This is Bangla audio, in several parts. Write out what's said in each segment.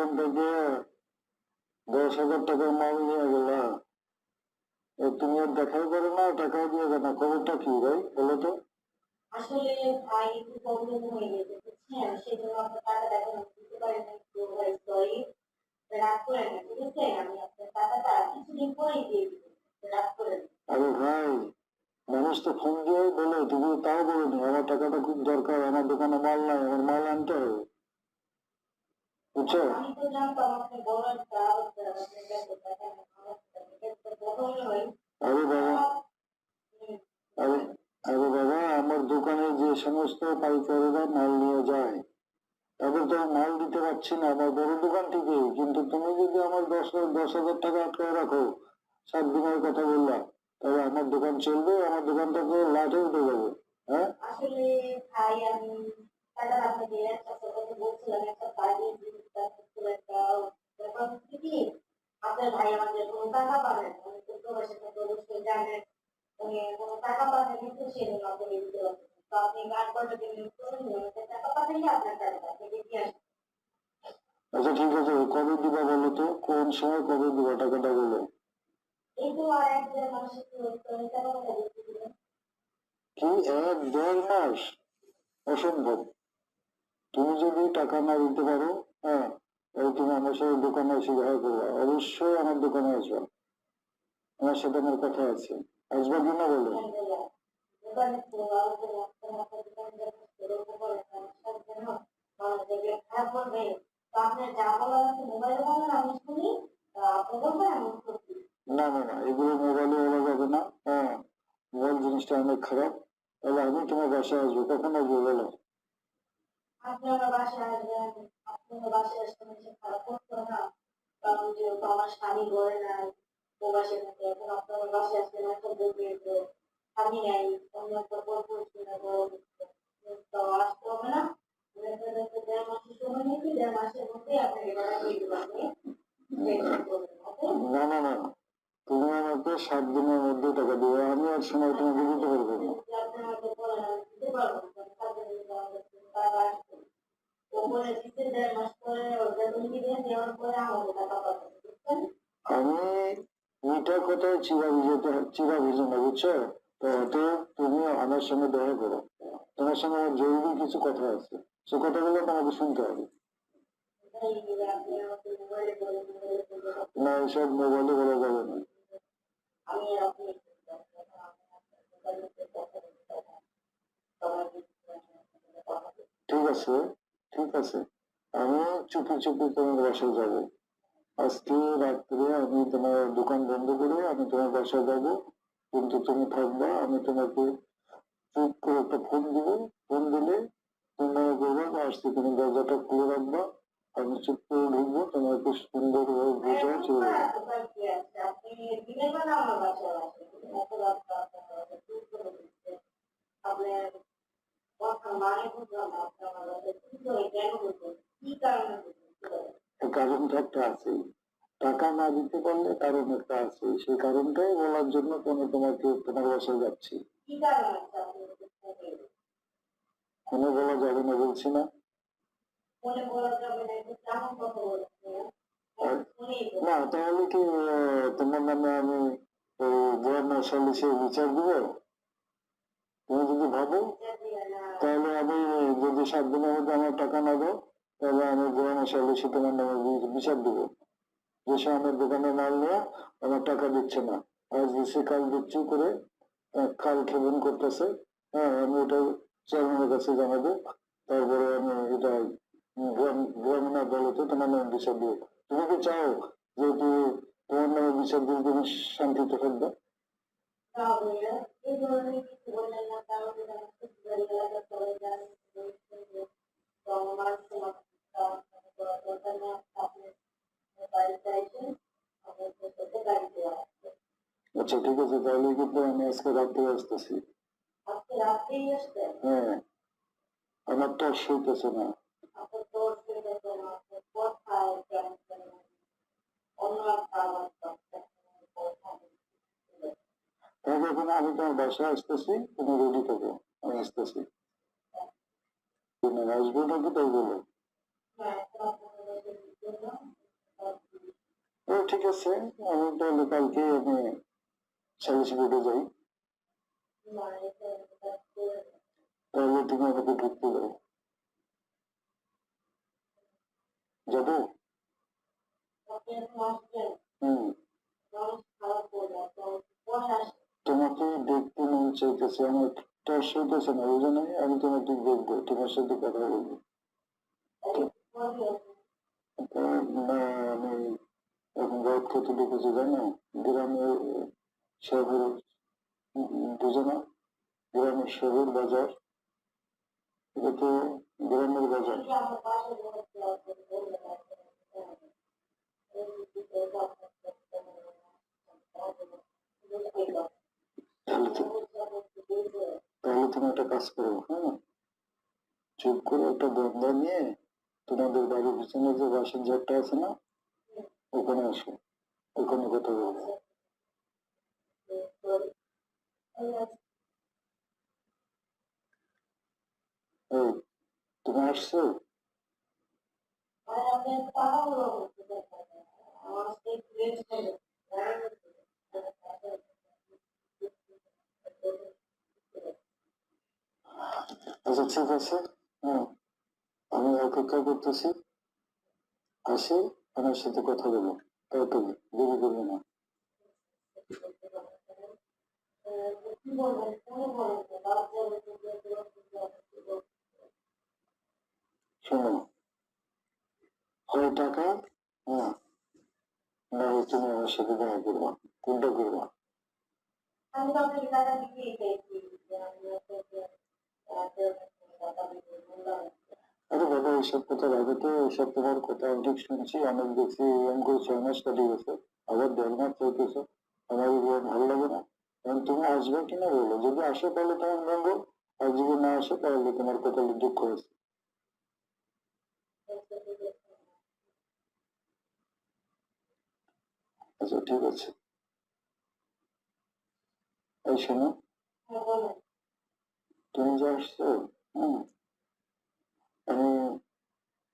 দোকান থেকে 10,000 টাকার মাল নিয়ে গেলা, তুমি আর দেখাই করো না, টাকাও দিয়ে না, খবরটা কি ভাই বলো তো? আসলে ভাই একটু প্রবলেম হয়ে গেছে বুঝছেন, সেজন্য আপনার টাকাটা এখন দিতে পারি না, একটু ভাই সরি, রাগ করে না, ঠিক আছে? আমি আপনার টাকাটা কিছুদিন পরেই দিয়ে দিব, রাগ করে না। আরে ভাই, মানুষ তো ফোন দিয়ে বলে, তুমি তাও বলোনি আমার টাকাটা খুব দরকার, আমার দোকানে মাল নাই, আমার মাল আনতে হবে, বুঝছো? আমি তো জানতাম আপনি বড় একটা আবদ্ধ আপনি ব্যাংকে টাকা বড় হয়। আরে বাবা, আরে আরে বাবা, আমার দোকানে যে সমস্ত পাইকারেরা মাল নিয়ে যায় তাদের তো মাল দিতে পারছি না আমার বড় দোকান থেকে, কিন্তু তুমি যদি আমার 10,000 টাকা আটকে রাখো, 7 দিনের কথা বললাম, তাহলে আমার দোকান চলবে? আমার দোকানটা তো লাটে উঠে যাবে। হ্যাঁ, আসলে ভাই আমি টাকাটা আপনাকে একটা কথা বলছিলাম, একটা বাড়ি একটা ব্যাপার হচ্ছে কি, আপনার ভাই আমাদের কোনো টাকা পাবেন না, উনি তো প্রবাসে থাকে, অবশ্যই জানেন, উনি কোনো টাকা পাবেন কিন্তু সেজন্য আপনাকে দিতে পারছেন না। তো আপনি গান করতে দিন করে নিন, টাকা পাঠাইলে আপনার টাকাটা আপনি দিয়ে আসবেন। আচ্ছা ঠিক আছে, কবে দিবা বলো তো, কোন সময় কবে দিবা টাকাটা বলো? এই তো আর 1-1.5 মাসের টাকা পাঠাই দিচ্ছি। কি 1-1.5 মাস? অসম্ভব। তুমি যদি টাকা না দিতে পারো, হ্যাঁ, তাহলে তুমি আমার সাথে দোকানে এসে দেখা করবে, অবশ্যই আমার দোকানে আসবে, আমার সাথে আমার কথা আছে, আসবা কিনা বলো? দোকানে তো আলোচনা আপনার দোকানে খারাপ করবে, তো আপনার যা বলার আছে মোবাইলে বলেন, আমি শুনি, আপনি বলবেন আমি উত্তর দিই। না না না, এগুলো মোবাইলে বলা যাবে না, হ্যাঁ, মোবাইল জিনিসটা অনেক খারাপ। তাহলে আমি তোমার বাসায় আসবো, কখন আসবো বলো? আপনি আমার বাসায় আসবেন, আপনি আমার বাসায় আসবেন, এসে খারাপ করতো না, কারণ যেহেতু আমার স্বামী ঘরে নাই, প্রবাসে থাকে, এখন আপনি আমার বাসায় আসবেন, একটা বলবে যে স্বামী নাই, অন্য একটা পর পরিচয় নেবো, তো আসতে হবে না। 1.5 মাসের সময় নিয়েছি, 1.5 মাসের মধ্যেই আপনাকে টাকা দিয়ে দেবো, আপনি টেনশন করবেন না, ওকে? না না না, তুমি আমাকে 7 দিনের মধ্যে টাকা দিবে, আমি আর সময় তোমাকে দিতে পারবো না। যদি আপনি আমাকে বলেন আমি দিতে পারবো না, কারণ কাজের জন্য আমাদের টাকা আসবে। ও বলে দিতে 1.5 মাস পরে ওটা তুমি দিবেন, দেওয়ার পরে আমাকে টাকা পাঠাবেন, বুঝছেন? আমি মিঠা কথায় চিরা ভিজে না, বুঝছো? তো অতএব তুমি আমার সঙ্গে দেখা করো, তোমার সঙ্গে আমার জরুরি কিছু কথা আছে, সে কথাগুলো তোমাকে শুনতে হবে। এটাই আপনি আমাকে মোবাইলে বলে না, এসব মোবাইলে বলা যাবে না। আমি আর আপনি ঠিক আছে, ঠিক আছে, আমি চুপি চুপি তোমার বাসায় যাবো, আজকে রাত্রে আমি তোমার দোকান বন্ধ করে আমি তোমার বাসায় যাবো, কিন্তু তুমি থাকবা, আমি তোমাকে চুপ করে একটা ফোন দিব, ফোন দিলে তুমি মনে করবে যে আসছি, তুমি দরজাটা খুলে রাখবা, আমি চুপ করে ঢুকবো, তোমাকে সুন্দরভাবে বুঝে চলে যাবো। আপনি দিনের বেলা আমার বাসায় আসেন, এত রাত আপনার কথা মানে বুঝলাম না, আপনি আমার বাসায় কি করে কেন বলবেন, কি কারণে বলবেন? কারণ তো একটা আছেই, টাকা না দিতে পারলে কারণ একটা আছে, সেই কারণটাই বলার জন্য আমি তোমাকে তোমার বাসায় যাচ্ছি। কি কারণ আছে আপনি কোনো বলা যাবে না বলছি না? মনে করা যাবে না, এটা কেমন কথা বলছেন? না তাহলে কি তোমার নামে আমি গভর্নর সালিসে বিচার দিব? তুমি যদি ভাবো, তাহলে আমি যদি 7 দিনের মধ্যে আমার টাকা না দাও, তাহলে আমি গভর্নর সালিসে তোমার নামে বিচার দিব, যে সে আমার দোকানে মাল নিয়ে আমার টাকা দিচ্ছে না, আজ দিচ্ছে কাল দিচ্ছি করে কাল খেবন করতেছে। হ্যাঁ, আমি এটা চেয়ারম্যানের কাছে জানাবো, তারপরে আমি এটা গ্রামীণ আদালতে তোমার নামে বিচার দিব। তুমি কি চাও যেহেতু তোমার নামে বিচার দিয়ে তুমি শান্তিতে থাকবে? এই ধরনের কিছু বললেন না, কারণ এলাকা চলে যান, আমার দরকার না, আপনি বাড়িতে আসেন, আমাদের সাথে গাড়িতে আসবেন। আচ্ছা ঠিক আছে, তাহলে কিন্তু আমি আজকে রাত্রে আসতেছি। আজকে রাত্রেই আসবেন? হ্যাঁ, আমার তো আর সইতেছে না। আপনার তো অসুবিধা হচ্ছে না, আপনার কোথায় কেমন কেমন অন্য একটা আওয়াজ পাচ্ছে, তাহলে এখন আমি তোমার বাসায় আসতেছি, তুমি রেডি থাকো, আমি আসতেছি। তুমি আসবে নাকি তাই বলো? হ্যাঁ, এখন আপনার ও ঠিক আছে, আমি তাহলে কালকে আমি সালিশ বোর্ডে যাই, তাহলে তুমি আমাকে ঢুকতে দাও। যাবো? হম। তোমাকে দেখতে মন চাইতেছে, আমার টর্চ হইতেছে না, ওই জন্য আমি তোমাকে দেখবো, তোমার সাথে কথা বলবো। না, আমি এখন রাত কত ঢুকেছি জানো? গ্রামের শহর, বুঝো না? গ্রামের শহর বাজার, এটা তো গ্রামের বাজার। তাহলে তাহলে তুমি একটা কাজ করো, হ্যাঁ, চুপ করে একটা বন্ধা নিয়ে তোমাদের বাড়ির পিছনে যে বাসের ঝাড়টা আছে না, ওখানে আসো, ওখানে কথা বলবো। এই, তুমি আসছো? আচ্ছা ঠিক আছে, হ্যাঁ, আমি অপেক্ষা করতেছি, আসি, আমার সাথে কথা বলো, তাড়াতাড়ি, দেরি করবে না। শোনো, হয় টাকা, হ্যাঁ, না হয় তুমি আমার সাথে দেখা করবা, কোনটা করবা? আরে বাবা, এইসব কথা ভাবে তো, এইসব তোমার কথা অনেক শুনছি, অনেক দেখছি, এরকম করে 6 মাস কাটিয়ে গেছে, আবার 1.5 মাস চলতেছে, আমার এগুলো ভালো লাগে না। কারণ তুমি আসবে কিনা বলো, যদি আসো তাহলে তোমার মঙ্গল, আর যদি না আসো তাহলে তোমার কপালে দুঃখ আছে। আচ্ছা ঠিক আছে, এই শোনো, তুমি যে আসছো, হ্যাঁ, আমি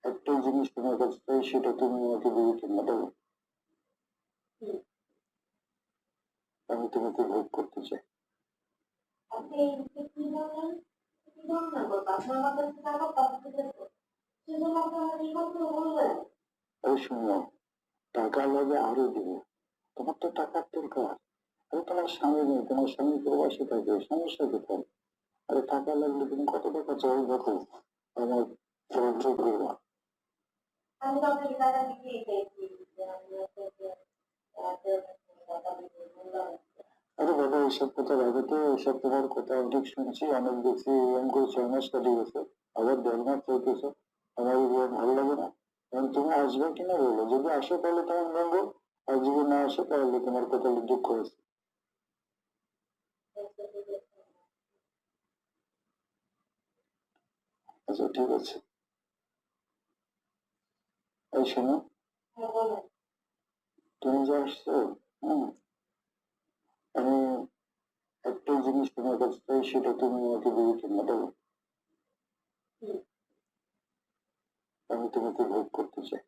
একটা জিনিস তোমার কাছে চাই, সেটা তুমি আমাকে দিয়ে কিনা দেবো, আমি তোমাকে ভোগ করতে চাই। এই শোনো, টাকা লাগে আরো দিবে, তোমার তো টাকার দরকার, আরে তোমার স্বামী নেই, তোমার স্বামী প্রবাসী থাকে, সমস্যা কোথায়? আরে টাকা লাগলে তুমি কত টাকা চাই দেখো, আমার সাহায্য করবা। আরে বাবা, এইসব কথা ভাবে তো, এইসব তোমার কথা অনেক শুনছি, অনেক দেখছি, এরকম করে 6 মাস কাটিয়ে গেছে, আবার 1.5 মাস চলতেছে, আমার এগুলো ভালো লাগে না। কারণ তুমি আসবে কিনা বলো, যদি আসো তাহলে তোমার মঙ্গল, আর যদি না আসো তাহলে তোমার কপালে দুঃখ আছে। আচ্ছা ঠিক আছে, এই শোনো, তুমি যে আসছো, হ্যাঁ, আমি একটা জিনিস তোমার কাছে চাই, সেটা তুমি আমাকে দিয়ে কিনা দেবো, আমি তোমাকে ভোগ করতে চাই।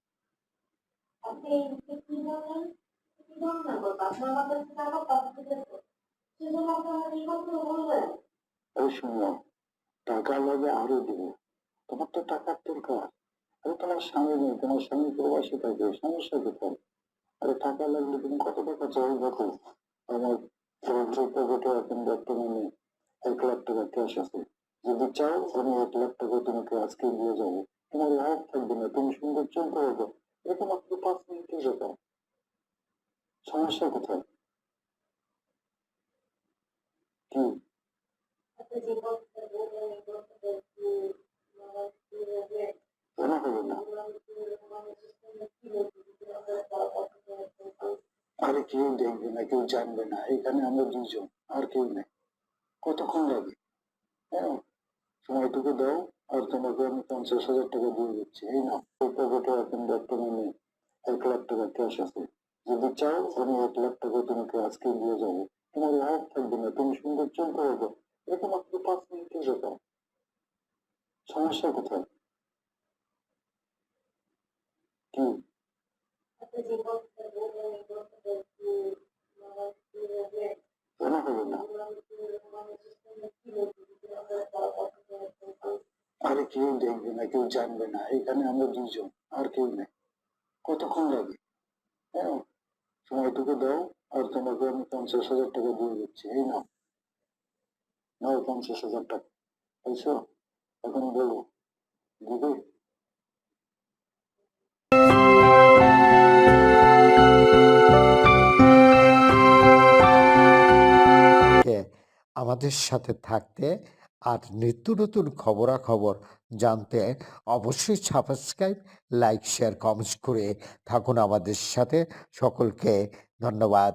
এই শোনো, টাকা লাগে আরো দিবে, তোমার তো টাকার দরকার, আরে তোমার স্বামী নেই, তোমার স্বামী প্রবাসী থাকে, সমস্যা কোথায়? আরে টাকা লাগলে তুমি কত টাকা চাই দেখো, আমার পকেটে এখন বর্তমানে 1 লাখ টাকা ক্যাশ আছে, যদি চাও আমি 1 লাখ টাকা তোমাকে আজকে দিয়ে যাবো, তোমার অভাব থাকবে না, তুমি সুন্দর চলতে পারবে, এটা মাত্র 5 মিনিটের ব্যাপার, সমস্যা কোথায়? কি? কেন হবে না? আরে কেউ দেখবে না, কেউ জানবে না, এখানে আমরা দুজন, আর কেউ নেই, কতক্ষণ লাগে, হ্যাঁ, সময়টুকু দাও, আর তোমাকে আমি 50,000 টাকা দিয়ে দিচ্ছি, এই না, পকেটে এখন বর্তমানে 1 লাখ টাকা ক্যাশ আছে, যদি চাও আমি 1 লাখ টাকা তোমাকে আজকে দিয়ে যাবো, তোমার অভাব থাকবে না, তুমি সুন্দর চলতে পারবে, এটা মাত্র 5 মিনিটের ব্যাপার, সমস্যা কোথায়? কি? কেউ দেখবে না, কেউ জানবে না, এখানে আমরা দুজন, আর কেউ নেই। কতক্ষণ লাগে? হ্যাঁ, সময়টুকু দাও, আর তোমাকে আমি 50,000 টাকা দিয়ে দিচ্ছি। এই নাও, নাও 50,000 টাকা। বুঝছো? এখন বলো, দিবে? আমাদের সাথে থাকতে আর নিত্য নতুন খবরাখবর জানতে অবশ্যই সাবস্ক্রাইব, লাইক, শেয়ার, কমেন্টস করে থাকুন আমাদের সাথে। সকলকে ধন্যবাদ।